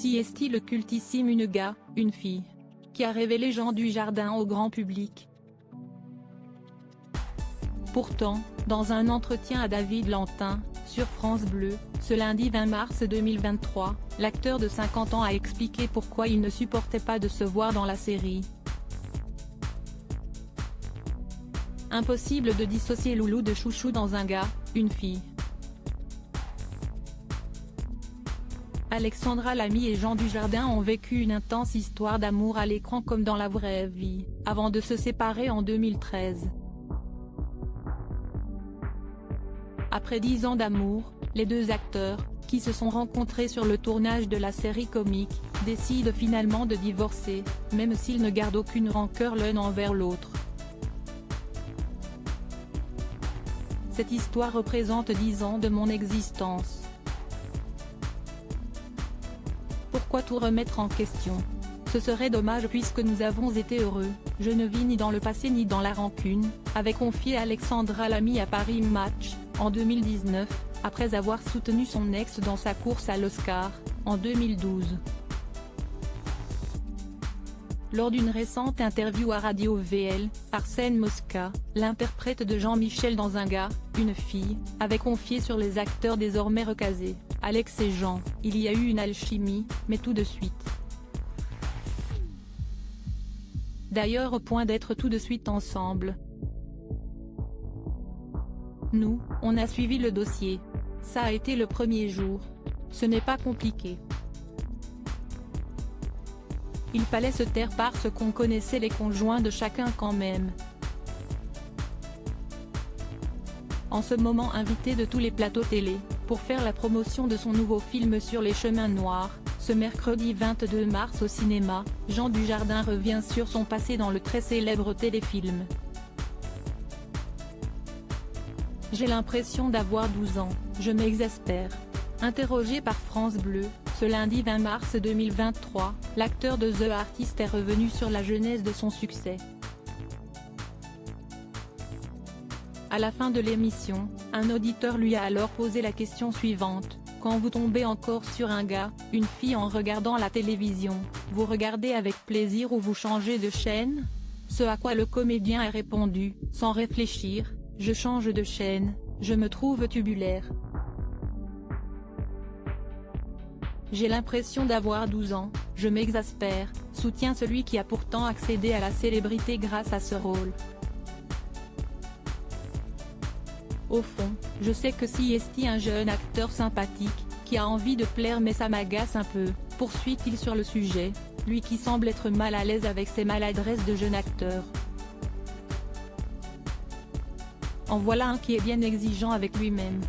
Si est-il le cultissime une gars, une fille, qui a révélé Jean Dujardin au grand public. Pourtant, dans un entretien à David Lantin, sur France Bleu, ce lundi 20 mars 2023, l'acteur de 50 ans a expliqué pourquoi il ne supportait pas de se voir dans la série. Impossible de dissocier Loulou de Chouchou dans un gars, une fille. Alexandra Lamy et Jean Dujardin ont vécu une intense histoire d'amour à l'écran comme dans la vraie vie, avant de se séparer en 2013. Après 10 ans d'amour, les deux acteurs, qui se sont rencontrés sur le tournage de la série comique, décident finalement de divorcer, même s'ils ne gardent aucune rancœur l'un envers l'autre. Cette histoire représente 10 ans de mon existence. Pourquoi tout remettre en question? Ce serait dommage puisque nous avons été heureux, je ne vis ni dans le passé ni dans la rancune, avait confié Alexandra Lamy à Paris Match, en 2019, après avoir soutenu son ex dans sa course à l'Oscar, en 2012. Lors d'une récente interview à Radio VL, Arsène Mosca, l'interprète de Jean-Michel dans Un gars, une fille, avait confié sur les acteurs désormais recasés, Alex et Jean, il y a eu une alchimie, mais tout de suite. D'ailleurs au point d'être tout de suite ensemble. Nous, on a suivi le dossier. Ça a été le premier jour. Ce n'est pas compliqué. Il fallait se taire parce qu'on connaissait les conjoints de chacun quand même. En ce moment invité de tous les plateaux télé, pour faire la promotion de son nouveau film sur les chemins noirs, ce mercredi 22 mars au cinéma, Jean Dujardin revient sur son passé dans le très célèbre téléfilm. J'ai l'impression d'avoir 12 ans, je m'exaspère. Interrogé par France Bleu, ce lundi 20 mars 2023, l'acteur de The Artist est revenu sur la genèse de son succès. À la fin de l'émission, un auditeur lui a alors posé la question suivante: quand vous tombez encore sur un gars, une fille en regardant la télévision, vous regardez avec plaisir ou vous changez de chaîne? Ce à quoi le comédien a répondu, sans réfléchir: je change de chaîne, je me trouve tubulaire. J'ai l'impression d'avoir 12 ans, je m'exaspère, soutient celui qui a pourtant accédé à la célébrité grâce à ce rôle. Au fond, je sais que si est un jeune acteur sympathique, qui a envie de plaire mais ça m'agace un peu, poursuit-il sur le sujet, lui qui semble être mal à l'aise avec ses maladresses de jeune acteur. En voilà un qui est bien exigeant avec lui-même.